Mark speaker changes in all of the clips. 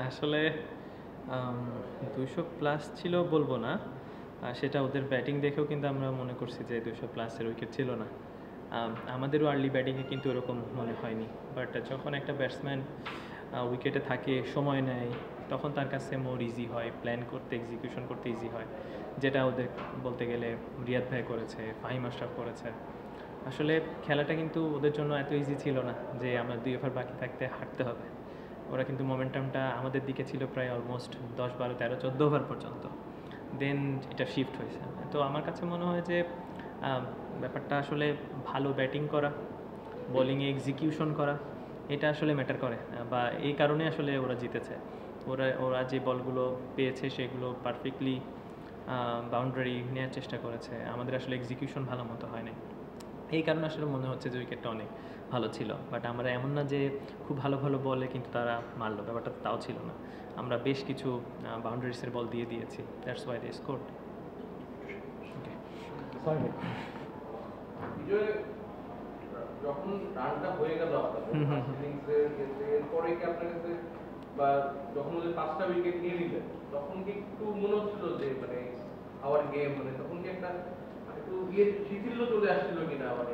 Speaker 1: আসলে ২০০ প্লাস ছিল বলবো না। সেটা ওদের ব্যাটিং দেখেও কিন্তু আমরা মনে করছি যে ২০০ প্লাসের উইকেট ছিল না। আমাদেরও আর্লি ব্যাটিংয়ে কিন্তু এরকম মনে হয়নি। বাট যখন একটা ব্যাটসম্যান উইকেটে থাকে, সময় নেয়, তখন তার কাছে মোর ইজি হয়, প্ল্যান করতে, এক্সিকিউশন করতে ইজি হয়। যেটা ওদের বলতে গেলে রিয়াদ ভাই করেছে, ফাহিম আশরাফ করেছে। আসলে খেলাটা কিন্তু ওদের জন্য এত ইজি ছিল না যে আমরা ২ ওভার বাকি থাকতে হারতে হবে। ওরা কিন্তু মোমেন্টামটা আমাদের দিকে ছিল প্রায় অলমোস্ট ১০, ১২, ১৩, ১৪ ওভার পর্যন্ত। দেন এটা শিফট হয়েছে। তো আমার কাছে মনে হয় যে ব্যাপারটা আসলে ভালো ব্যাটিং করা, বোলিংয়ে এক্সিকিউশন করা, এটা আসলে ম্যাটার করে, বা এই কারণে আসলে ওরা জিতেছে। ওরা যে বলগুলো পেয়েছে সেগুলো পারফেক্টলি বাউন্ডারি নেওয়ার চেষ্টা করেছে। আমাদের আসলে এক্সিকিউশন ভালো মতো হয় নাই। এই কারণে আসলে মনে হচ্ছে যে উইকেটটা অনেক ভালো ছিল। বাট আমরা এমন না যে খুব ভালো ভালো বলে কিন্তু তারা মারলো, ব্যাপারটা তাও ছিল না। আমরা বেশ কিছু বাউন্ডারিসের বল দিয়ে দিয়েছি, দ্যাটস ওয়াই দে স্কোরড।
Speaker 2: যখন রানটা হয়ে গেল এরপরে কি আপনার কাছে, বা যখন ওদের 5টা উইকেট নিয়ে নিলেন, তখন কি একটু মনে হচ্ছিল যে মানে আওয়ার গেম, মানে তখন কি একটা একটু শিথিল্য চলে আসছিল কিনা, মানে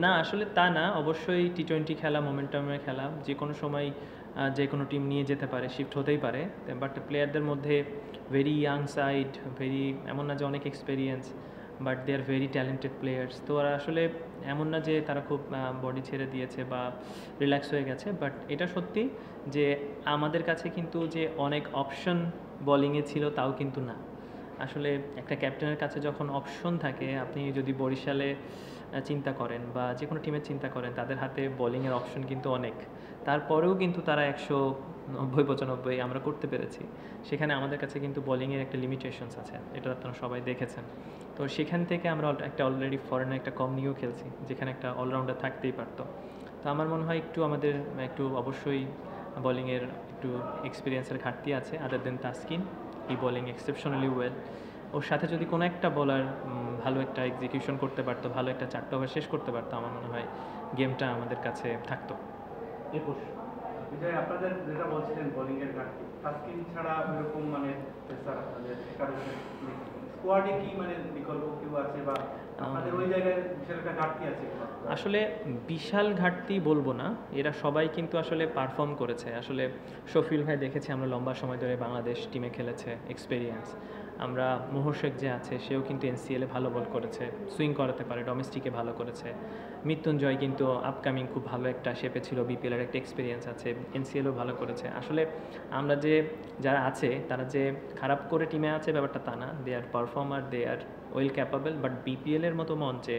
Speaker 1: না, আসলে তা না। অবশ্যই টি-20 খেলা, মোমেন্টামের খেলা, যে কোনো সময় যে কোনো টিম নিয়ে যেতে পারে, শিফট হতেই পারে। বাট প্লেয়ারদের মধ্যে ভেরি ইয়াং সাইড, এমন না যে অনেক experience, but they are very talented players. তো ওরা আসলে এমন না যে তারা খুব বডি ছেড়ে দিয়েছে বা রিল্যাক্স হয়ে গেছে। বাট এটা সত্যি যে আমাদের কাছে কিন্তু যে অনেক অপশন বোলিংয়ে ছিল তাও কিন্তু না। আসলে একটা ক্যাপ্টেনের কাছে যখন অপশন থাকে, আপনি যদি বরিশালে চিন্তা করেন বা যে কোনো টিমের চিন্তা করেন, তাদের হাতে বোলিংয়ের অপশন কিন্তু অনেক। তারপরেও কিন্তু তারা ১৯০-৯৫ আমরা করতে পেরেছি। সেখানে আমাদের কাছে কিন্তু বোলিংয়ের একটা লিমিটেশনস আছে, এটা আপনারা সবাই দেখেছেন। তো সেখান থেকে আমরা একটা অলরেডি ফরেনে একটা কম নিয়েও খেলছি, যেখানে একটা অলরাউন্ডার থাকতেই পারতো। তো আমার মনে হয় একটু অবশ্যই বোলিংয়ের একটু এক্সপিরিয়েন্সের ঘাটতি আছে। আদার দেন তাসকিন, হি বোলিং এক্সেপশনালি ওয়েল। ওর সাথে যদি কোনো একটা বোলার ভালো একটা এক্সিকিউশন করতে পারতো, ভালো একটা 4টা ওভার শেষ করতে পারতো, আমার মনে হয় গেমটা আমাদের কাছে থাকতো।
Speaker 3: বিজয়, আপনাদের যেটা বলছিলেন বোলিংয়ের ঘাটতি, তাসকিন ছাড়া এরকম মানে আপনাদের স্কোয়াডে কি মানে বিকল্প কেউ আছে, বা আপনাদের ওই জায়গায় বিশাল একটা ঘাটতি আছে?
Speaker 1: আসলে বিশাল ঘাটতি বলবো না, এরা সবাই কিন্তু আসলে পারফর্ম করেছে। আসলে শফিউল ভাই দেখেছি আমরা লম্বা সময় ধরে বাংলাদেশ টিমে খেলেছে, এক্সপেরিয়েন্স। আমরা মোহর শেখ যে আছে, সেও কিন্তু এনসিএলে ভালো বল করেছে, সুইং করাতে পারে, ডোমেস্টিকে ভালো করেছে। মৃত্যুঞ্জয় কিন্তু আপকামিং খুব ভালো একটা শেপে ছিল, বিপিএলের একটা এক্সপিরিয়েন্স আছে, এনসিএলও ভালো করেছে। আসলে আমরা যারা আছে তারা যে খারাপ করে টিমে আছে ব্যাপারটা তা না, they are performer, they are well capable. But বিপিএলের মতো মঞ্চে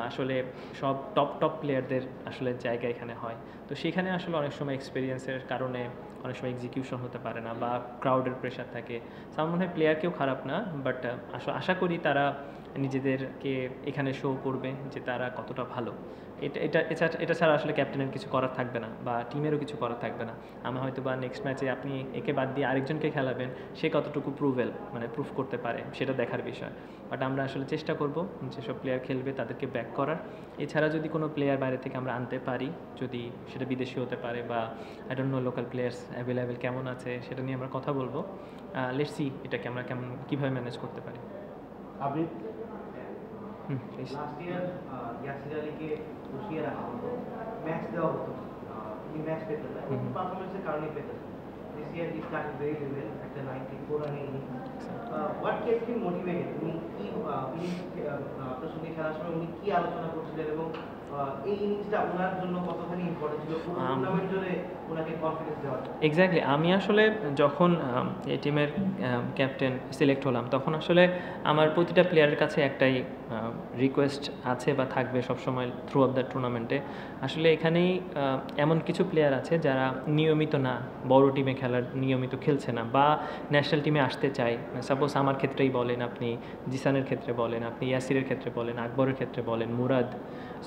Speaker 1: আসলে সব টপ প্লেয়ারদের আসলে জায়গা এখানে হয়। তো সেখানে আসলে অনেক সময় এক্সপিরিয়েন্সের কারণে অনেক সময় এক্সিকিউশন হতে পারে না, বা ক্রাউডের প্রেশার থাকে। আমার মনে হয় প্লেয়ার কেউ খারাপ না, বাট আশা করি তারা নিজেদেরকে এখানে শো করবে যে তারা কতটা ভালো। এটা ছাড়া আসলে ক্যাপ্টেনের কিছু করার থাকবে না, বা টিমেরও কিছু করার থাকবে না। আমার হয়তো বা নেক্সট ম্যাচে আপনি একে বাদ দিয়ে আরেকজনকে খেলাবেন, সে কতটুকু প্রুফ করতে পারে সেটা দেখার বিষয়। বাট আমরা আসলে চেষ্টা করব যেসব প্লেয়ার খেলবে তাদেরকে ব্যাক করার। এছাড়া যদি কোনো প্লেয়ার বাইরে থেকে আমরা আনতে পারি, যদি সেটা বিদেশি হতে পারে বা I don't know local players available কেমন আছে, সেটা নিয়ে আমরা কথা বলবো। লেটস সি এটাকে আমরা কীভাবে ম্যানেজ করতে পারি।
Speaker 4: লাস্ট ইয়ার ইয়াসির আলীকে বসিয়ে রাখা হতো, ম্যাচ দেওয়া হতো, তিনি ম্যাচ পেতেন না, পারফরমেন্সের কারণেই পেতেন। This year he started very well, একটা 94 রানের innings. What kept him motivated? উনি কি আপনার সঙ্গে খেলার সময় উনি কি আলোচনা করছিলেন, এবং এই ইনিংসটা ওনার জন্য কতখানি ইম্পর্টেন্ট ছিল টুর্নামেন্ট জুড়ে ওনাকে কনফিডেন্স দেওয়ার?
Speaker 1: এক্স্যাক্টলি। আমি আসলে যখন এই টিমের ক্যাপ্টেন সিলেক্ট হলাম, তখন আসলে আমার প্রতিটা প্লেয়ারের কাছে একটাই রিকোয়েস্ট আছে বা থাকবে সবসময় থ্রু আপ দ্য টুর্নামেন্টে। আসলে এখানেই এমন কিছু প্লেয়ার আছে যারা নিয়মিত না, বড় টিমে নিয়মিত খেলছে না, বা ন্যাশনাল টিমে আসতে চায়। সাপোজ আমার ক্ষেত্রেই বলেন, আপনি জিসানের ক্ষেত্রে বলেন, আপনি ইয়াসিরের ক্ষেত্রে বলেন, আকবরের ক্ষেত্রে বলেন, Murad.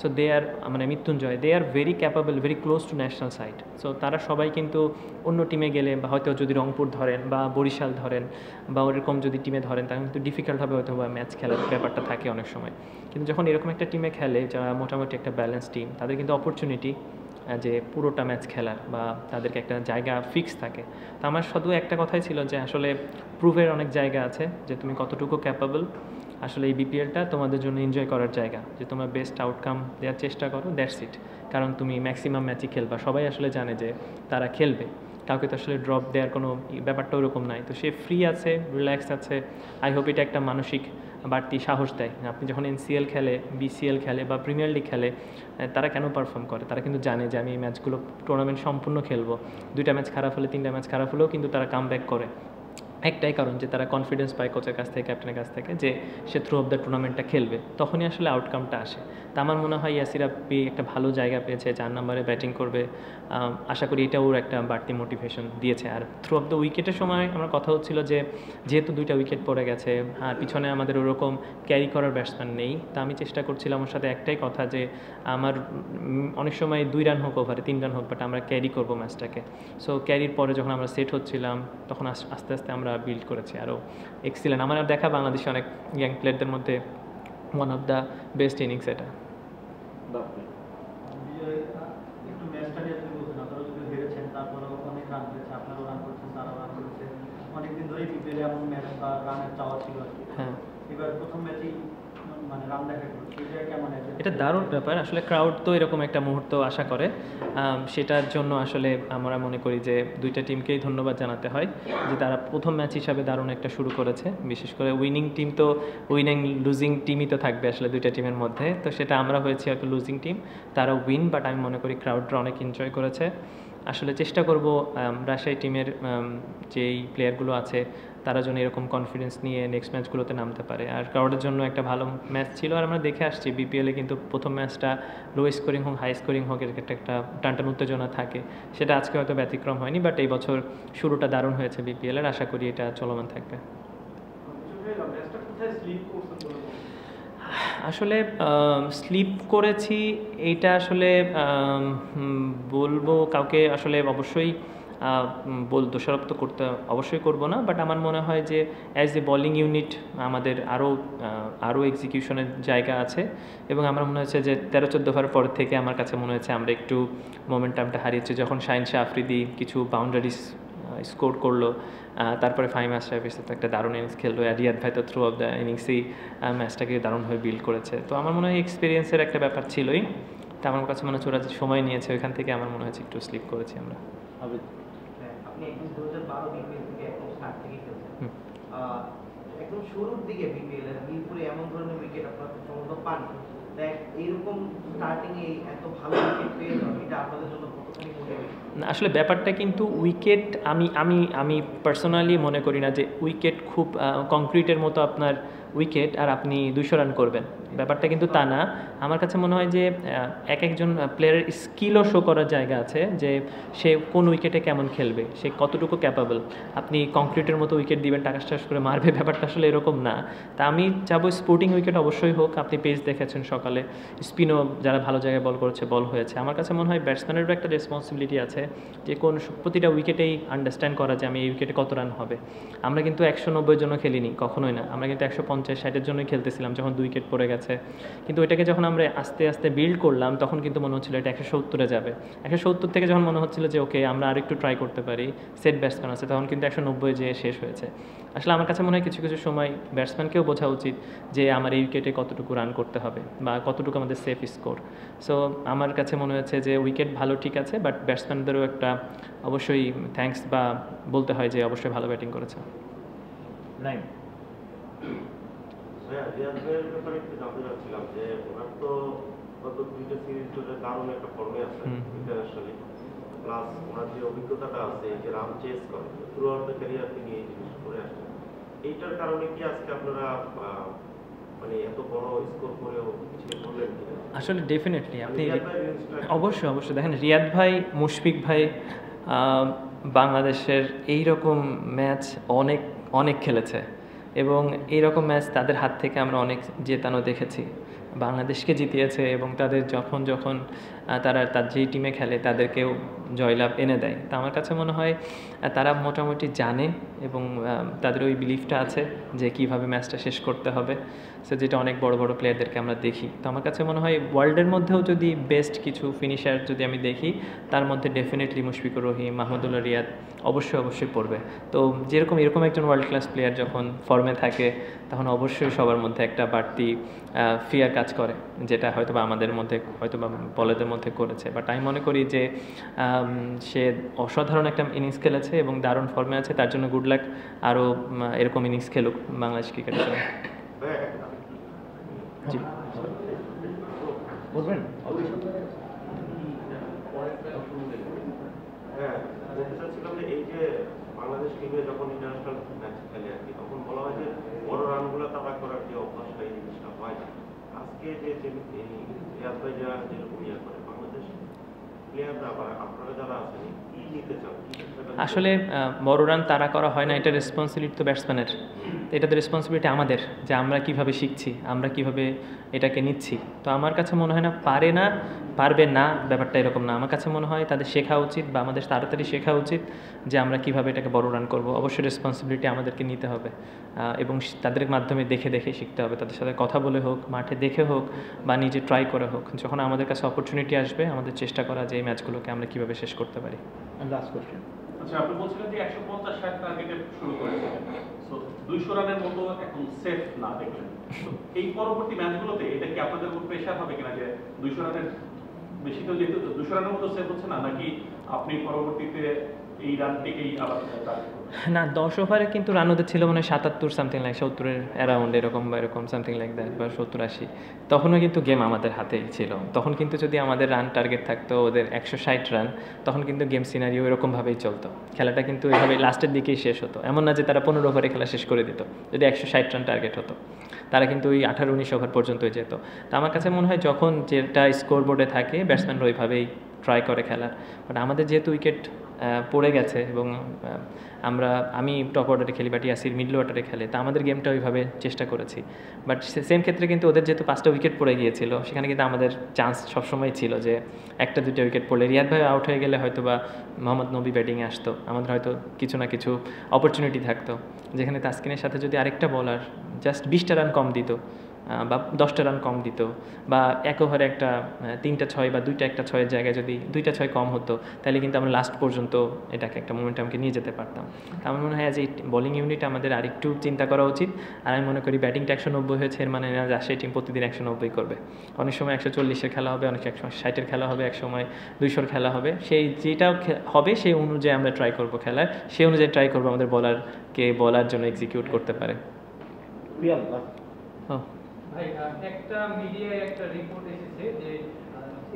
Speaker 1: So they are Mrittunjoy, they are very capable, very close to national side. So তারা সবাই কিন্তু অন্য টিমে গেলে, বা হয়তো যদি রংপুর ধরেন বা বরিশাল ধরেন বা ওরকম যদি টিমে ধরেন, তাহলে কিন্তু ডিফিকাল্ট হবে হয়তো বা ম্যাচ খেলার ব্যাপারটা থাকে অনেক সময়। কিন্তু যখন এরকম একটা টিমে খেলে যারা মোটামুটি একটা ব্যালেন্স টিম, তাদের কিন্তু অপরচুনিটি যে পুরোটা ম্যাচ খেলার বা তাদেরকে একটা জায়গা ফিক্স থাকে। তো আমার শুধু একটা কথাই ছিল যে আসলে প্রুভের অনেক জায়গা আছে যে তুমি কতটুকু ক্যাপাবল। আসলে এই বিপিএলটা তোমাদের জন্য এনজয় করার জায়গা, যে তোমরা বেস্ট আউটকাম দেওয়ার চেষ্টা করো, দ্যাটস ইট। কারণ তুমি ম্যাক্সিমাম ম্যাচই খেলবা, সবাই আসলে জানে যে তারা খেলবে, কাউকে তো আসলে ড্রপ দেওয়ার কোনো ব্যাপারটা ওরকম নাই। তো সে ফ্রি আছে, রিল্যাক্স আছে। আই হোপ এটা একটা মানসিক বাড়তি সাহস দেয়। আপনি যখন এনসিএল খেলে, বিসিএল খেলে বা প্রিমিয়ার লিগ খেলে, তারা কেন পারফর্ম করে? তারা কিন্তু জানে যে আমি এই ম্যাচগুলো টুর্নামেন্ট সম্পূর্ণ খেলবো। 2টা ম্যাচ খারাপ হলে 3টা ম্যাচ খারাপ হলেও কিন্তু তারা কাম ব্যাক করে। একটাই কারণ যে তারা কনফিডেন্স পায় কোচের কাছ থেকে, ক্যাপ্টেনের কাছ থেকে, যে সে থ্রু অফ দ্য টুর্নামেন্টটা খেলবে, তখনই আসলে আউটকামটা আসে। তা আমার মনে হয় ইয়াসির আব্বি একটা ভালো জায়গা পেয়েছে, 4 নম্বরে ব্যাটিং করবে। আশা করি এটা ওর একটা বাড়তি মোটিভেশন দিয়েছে। আর থ্রু অফ দ্য উইকেটের সময় আমার কথা হচ্ছিল যে যেহেতু 2টা উইকেট পড়ে গেছে আর পিছনে আমাদের ওরকম ক্যারি করার ব্যাটসম্যান নেই, তা আমি চেষ্টা করছিলাম ওর সাথে একটাই কথা যে আমার অনেক সময় 2 রান হোক ওভারে, 3 রান হোক, বাট আমরা ক্যারি করবো ম্যাচটাকে। সো ক্যারির পরে যখন আমরা সেট হচ্ছিলাম তখন আস্তে আস্তে আমরা বিল্ড করেছি আরও এক্সিলেন্ট। আমার দেখা বাংলাদেশে অনেক ইয়াং প্লেয়ারদের মধ্যে one of the best innings এটা।
Speaker 5: একটু ম্যাচটা নিয়ে যদি বলতেন, আপনারা যদি হেরেছেন তারপরেও অনেক রান করেছে, আপনারাও রান করেছেন, তারাও রান করেছে, অনেকদিন ধরেই বিপিএলে এমন ম্যাচ বা রানের চাওয়া ছিল আর কি।
Speaker 1: হ্যাঁ,
Speaker 5: এবার প্রথম ম্যাচেই মানে রান দেখা গেল, এটা কেমন?
Speaker 1: এটা দারুণ ব্যাপার। আসলে ক্রাউড তো এরকম একটা মুহূর্ত আশা করে, সেটার জন্য আসলে আমরা মনে করি যে 2টা টিমকেই ধন্যবাদ জানাতে হয় যে তারা প্রথম ম্যাচ হিসাবে দারুণ একটা শুরু করেছে। বিশেষ করে উইনিং টিম তো উইনিং লুজিং টিমই তো থাকবে আসলে 2টা টিমের মধ্যে। তো সেটা আমরা হয়েছি হয়তো লুজিং টিম, তারা উইন, বাট আমি মনে করি ক্রাউডরা অনেক এনজয় করেছে। আসলে চেষ্টা করব রাজশাহী টিমের যেই প্লেয়ারগুলো আছে তারা যেন এরকম কনফিডেন্স নিয়ে নেক্সট ম্যাচগুলোতে নামতে পারে। আর ক্রাউডের জন্য একটা ভালো ম্যাচ ছিল। আর আমরা দেখে আসছি বিপিএলে কিন্তু প্রথম ম্যাচটা লো স্কোরিং হোক হাই স্কোরিং হোক, এর একটা টানটান উত্তেজনা থাকে। সেটা আজকে হয়তো ব্যতিক্রম হয়নি, বাট এই বছর শুরুটা দারুণ হয়েছে বিপিএলের। আশা করি এটা চলমান থাকবে। আসলে স্লিপ করেছি এইটা আসলে বলবো কাউকে আসলে অবশ্যই দোষারোপ তো করতে অবশ্যই করব না, বাট আমার মনে হয় যে অ্যাজ এ বোলিং ইউনিট আমাদের আরও এক্সিকিউশনের জায়গা আছে। এবং আমার মনে হচ্ছে যে 13-14 ওভার পর থেকে আমার কাছে মনে হচ্ছে আমরা একটু মোমেন্টামটা হারিয়েছি। যখন শাহিন শাহ আফ্রিদি কিছু বাউন্ডারিজ স্কোর করলো, তারপরে ফাহিম আশরাফের সাথে একটা দারুণ ইনিংস খেললো, আর রিয়াদ ভাই তো থ্রু অফ দ্য ইনিংসেই ম্যাচটাকে দারুণভাবে বিল্ড করেছে। তো আমার মনে হয় এক্সপিরিয়েন্সের একটা ব্যাপার ছিলই। তা আমার কাছে মনে হচ্ছে ওরা যে সময় নিয়েছে ওইখান থেকে আমার মনে হচ্ছে একটু স্লিপ করেছি আমরা।
Speaker 4: আপনি একদম 2012 বিপিএল থেকে একদম স্টার্ট থেকে খেলছেন, একদম শুরুর দিকে বিপিএল এর মিরপুরে এমন ধরনের উইকেট আপনারা সম্ভবত পান, এইরকম স্টার্টিং এ এত ভালো উইকেট পেয়ে এটা আপনাদের জন্য কতখানি মোটিভেশন?
Speaker 1: আসলে ব্যাপারটা কিন্তু উইকেট আমি পার্সোনালি মনে করি না যে উইকেট খুব কংক্রিটের মতো আপনার উইকেট আর আপনি 200 রান করবেন, ব্যাপারটা কিন্তু তা না। আমার কাছে মনে হয় যে এক একজন প্লেয়ারের স্কিলও শো করার জায়গা আছে, যে সে কোন উইকেটে কেমন খেলবে, সে কতটুকু ক্যাপাবল। আপনি কংক্রিটের মতো উইকেট দিবেন, টাকাস টাস করে মারবে, ব্যাপারটা আসলে এরকম না। তা আমি চাবো স্পোর্টিং উইকেট অবশ্যই হোক। আপনি পেস দেখেছেন সকালে, স্পিনও যারা ভালো জায়গায় বল করেছে বল হয়েছে। আমার কাছে মনে হয় ব্যাটসম্যানেরও একটা রেসপন্সিবিলিটি আছে যে কোন প্রতিটা উইকেটেই আন্ডারস্ট্যান্ড করা যে আমি এই উইকেটে কত রান হবে। আমরা কিন্তু 190-এর জন্য খেলিনি, কখনোই না। আমরা কিন্তু 150-60-এর জন্যই খেলতেছিলাম যখন 2 উইকেট পড়ে গেছে। কিন্তু ওইটাকে যখন আমরা আস্তে আস্তে বিল্ড করলাম তখন কিন্তু মনে হচ্ছিল এটা 170-এ যাবে। 170 থেকে যখন মনে হচ্ছিল যে ওকে আমরা আরেকটু ট্রাই করতে পারি, সেট ব্যাটসম্যান আছে, তখন কিন্তু 190-এ যেয়ে শেষ হয়েছে। আসলে আমার কাছে মনে হয় কিছু কিছু সময় ব্যাটসম্যানকেও বোঝা উচিত যে আমার এই উইকেটে কতটুকু রান করতে হবে বা কতটুকু আমাদের সেফ স্কোর। সো আমার কাছে মনে হয়েছে যে উইকেট ভালো ঠিক আছে, বাট ব্যাটসম্যানদেরও একটা অবশ্যই থ্যাঙ্কস বা বলতে হয় যে অবশ্যই ভালো ব্যাটিং করেছে।
Speaker 6: নাইম রিয়াদ ভাইয়ের ব্যাপারে একটু জানতে চাচ্ছিলাম যে ওনার তো গত 2টা সিরিজ ধরে দারুণ একটা ফর্মে আছে ইন্টারন্যাশনালি, প্লাস ওনার যে অভিজ্ঞতাটা আছে এই যে রান চেস করে থ্রু আউট দ্য ক্যারিয়ার তিনি এই জিনিস করে আসছেন, এইটার কারণে কি আজকে আপনারা মানে এত বড় স্কোর করেও পিছিয়ে পড়লেন কিনা?
Speaker 1: আসলে ডেফিনেটলি আপনি অবশ্যই দেখেন রিয়াদ ভাই, মুশফিক ভাই বাংলাদেশের এইরকম ম্যাচ অনেক খেলেছে এবং এইরকম ম্যাচ তাদের হাত থেকে আমরা অনেক জেতানো দেখেছি। বাংলাদেশকে জিতিয়েছে এবং তাদের যখন তারা তার যেই টিমে খেলে তাদেরকেও জয়লাভ এনে দেয়। তো আমার কাছে মনে হয় তারা মোটামুটি জানে এবং তাদের ওই বিলিফটা আছে যে কীভাবে ম্যাচটা শেষ করতে হবে, সো যেটা অনেক বড় বড় প্লেয়ারদেরকে আমরা দেখি। তো আমার কাছে মনে হয় ওয়ার্ল্ডের মধ্যেও যদি বেস্ট কিছু ফিনিশার যদি আমি দেখি, তার মধ্যে ডেফিনেটলি মুশফিকুর রহিম, মাহমুদুল্লাহ রিয়াদ অবশ্যই পড়বে। তো এরকম একজন ওয়ার্ল্ড ক্লাস প্লেয়ার যখন ফর্মে থাকে তখন অবশ্যই সবার মধ্যে একটা বাড়তি ফিয়ার কাজ করে, যেটা হয়তো বা আমাদের মধ্যে হয়তো বা বলারদের মধ্যে করেছে। বাট আমি মনে করি যে সে অসাধারণ একটা ইনিংস খেলেছে এবং দারুণ ফর্মে আছে, তার জন্য গুড লাক। আরও এরকম ইনিংস খেলুক বাংলাদেশ ক্রিকেটের জন্য। জি বলবেন?
Speaker 6: হ্যাঁ, বলতে চাচ্ছিলাম যে এই যে বাংলাদেশ টিমে যখন ইন্টারন্যাশনাল ম্যাচ খেলে আর কি, তখন বলা হয় যে বড় রানগুলো তাড়া করার যে অভ্যাসটা, এই জিনিসটা হয় না। আজকে যে রিয়াদ ভাই যারা যেরকম করে, বাংলাদেশ প্লেয়াররা বা আপনারা যারা আছেন কি নিতে চান?
Speaker 1: আসলে বড় রান তাড়া করা হয় না, এটা রেসপন্সিবিলিটি তো ব্যাটসম্যানের। এটা তো রেসপন্সিবিলিটি আমাদের, যে আমরা কিভাবে শিখছি, আমরা কিভাবে এটাকে নিচ্ছি। তো আমার কাছে মনে হয় না পারবে না, ব্যাপারটা এরকম না। আমার কাছে মনে হয় তাদের শেখা উচিত বা আমাদের তাড়াতাড়ি শেখা উচিত যে আমরা কিভাবে এটাকে বড় রান করব। অবশ্যই রেসপন্সিবিলিটি আমাদেরকে নিতে হবে এবং তাদের মাধ্যমে দেখে শিখতে হবে। তাদের সাথে কথা বলে হোক, মাঠে দেখে হোক বা নিজে ট্রাই করে হোক, যখন আমাদের কাছে অপরচুনিটি আসবে আমাদের চেষ্টা করা যে এই ম্যাচগুলোকে আমরা কীভাবে শেষ করতে পারি।
Speaker 7: Last question. আচ্ছা, আপনি বলছিলেন যে 150-60 টার্গেটে শুরু করেছিলেন, সো 200 রানের মতো এখন সেফ না দেখলেন, তো এই পরবর্তী ম্যাচগুলোতে এটা কি আপনাদের উপর প্রেশার হবে কিনা যে 200 রানের বেশি, তো যেহেতু 200 রানের মতো সেফ হচ্ছে না, নাকি আপনি পরবর্তীতে এই রানটিকেই আবার
Speaker 1: না? 10 ওভারে কিন্তু রান ওদের ছিল মানে 77 সামথিং লাইক 70-এর অ্যারাউন্ড এরকম বা এরকম সামথিং লাইক দ্যাট, বা 70-80। তখনও কিন্তু গেম আমাদের হাতেই ছিল। তখন কিন্তু যদি আমাদের রান টার্গেট থাকতো ওদের 160 রান, তখন কিন্তু গেম সিনারিও এরকমভাবেই চলতো। খেলাটা কিন্তু এভাবে লাস্টের দিকেই শেষ হতো। এমন না যে তারা 15 ওভারে খেলা শেষ করে দিত। যদি 160 রান টার্গেট হতো, তারা কিন্তু ওই 18-19 ওভার পর্যন্তই যেত। তো আমার কাছে মনে হয় যখন যেটা স্কোর বোর্ডে থাকে ব্যাটসম্যানরা ওইভাবেই ট্রাই করে খেলার। বাট আমাদের যেহেতু উইকেট পড়ে গেছে এবং আমি টপ অর্ডারে খেলি, বাট ইয়াসির মিডল অর্ডারে খেলে, তা আমাদের গেমটা ওইভাবে চেষ্টা করেছি। বাট সেম ক্ষেত্রে কিন্তু ওদের যেহেতু 5টা উইকেট পড়ে গিয়েছিল, সেখানে কিন্তু আমাদের চান্স সবসময় ছিল যে 1-2টা উইকেট পড়লে রিয়াদ ভাই আউট হয়ে গেলে হয়তো বা মোহাম্মদ নবী ব্যাটিংয়ে আসতো, আমাদের হয়তো কিছু না কিছু অপরচুনিটি থাকতো, যেখানে তাসকিনের সাথে যদি আরেকটা বলার জাস্ট 20টা রান কম দিত বা 10টা রান কম দিত, বা এক ওভারে একটা 3টা 6 বা 2টা একটা 6-এর জায়গায় যদি 2টা 6 কম হতো, তাহলে কিন্তু আমরা লাস্ট পর্যন্ত এটাকে একটা মোমেন্টামকে নিয়ে যেতে পারতাম। আমার মনে হয় যে বোলিং ইউনিট আমাদের আরেকটু চিন্তা করা উচিত। আর আমি মনে করি ব্যাটিংটা 190 হয়েছে, এর মানে না রাজশাহী টিম প্রতিদিন 190 করবে। অনেক সময় 140-এর খেলা হবে, অনেক 160-এর খেলা হবে, এক সময় 200-র খেলা হবে। সেই যেটা হবে সেই অনুযায়ী আমরা ট্রাই করব খেলার, সেই অনুযায়ী ট্রাই করবো আমাদের বলারকে বলার জন্য এক্সিকিউট করতে পারে।
Speaker 2: ভাই, একটা মিডিয়ায় একটা রিপোর্ট এসেছে যে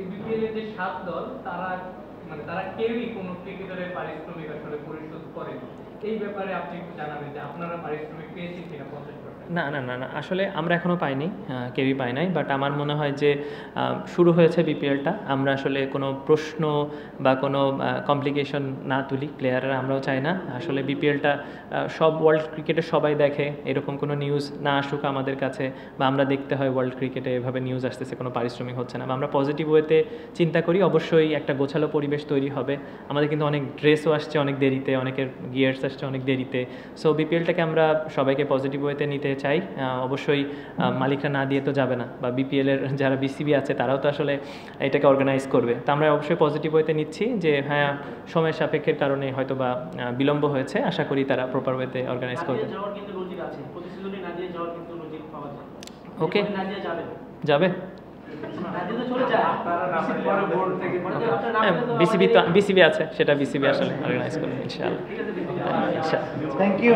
Speaker 2: এবিপিএল এর যে 7 দল তারা কেউই কোনো ক্রিকেটারের পারিশ্রমিক আসলে পরিশোধ করেনি। এই ব্যাপারে আপনি একটু জানাবেন যে আপনারা পারিশ্রমিক পেয়েছেন কিনা 50%?
Speaker 1: না, আসলে আমরা এখনও পাইনি, কেউই পাই নাই। বাট আমার মনে হয় যে শুরু হয়েছে বিপিএলটা, আমরা আসলে কোনো প্রশ্ন বা কোনো কমপ্লিকেশন না তুলি প্লেয়াররা, আমরাও চাই না। আসলে বিপিএলটা সব ওয়ার্ল্ড ক্রিকেটে সবাই দেখে, এরকম কোনো নিউজ না আসুক আমাদের কাছে, বা আমরা দেখতে হয় ওয়ার্ল্ড ক্রিকেটে এভাবে নিউজ আসতেছে কোনো পারিশ্রমিক হচ্ছে না, বা আমরা পজিটিভ ওয়েতে চিন্তা করি। অবশ্যই একটা গোছালো পরিবেশ তৈরি হবে। আমাদের কিন্তু অনেক ড্রেসও আসছে অনেক দেরিতে, অনেকের গিয়ার্স আসছে অনেক দেরিতে। সো বিপিএলটাকে আমরা সবাইকে পজিটিভ ওয়েতে নিতে চাই। অবশ্যই মালিকরা না দিয়ে তো যাবে না, বা বিপিএলের যারা বিসিবি আছে তারাও তো আসলে এটাকে অর্গানাইজ করবে। তো আমরা অবশ্যই পজিটিভ ওয়েতে নিচ্ছি যে হ্যাঁ, সময় সাপেক্ষের কারণে হয়তো বা বিলম্ব হয়েছে, আশা করি তারা প্রপার ওয়েতে অর্গানাইজ করবে। ওকে, যাবে। বিসিবি আছে, সেটা বিসিবি আসলে অর্গানাইজ করবে ইনশাআল্লাহ।
Speaker 3: Thank you.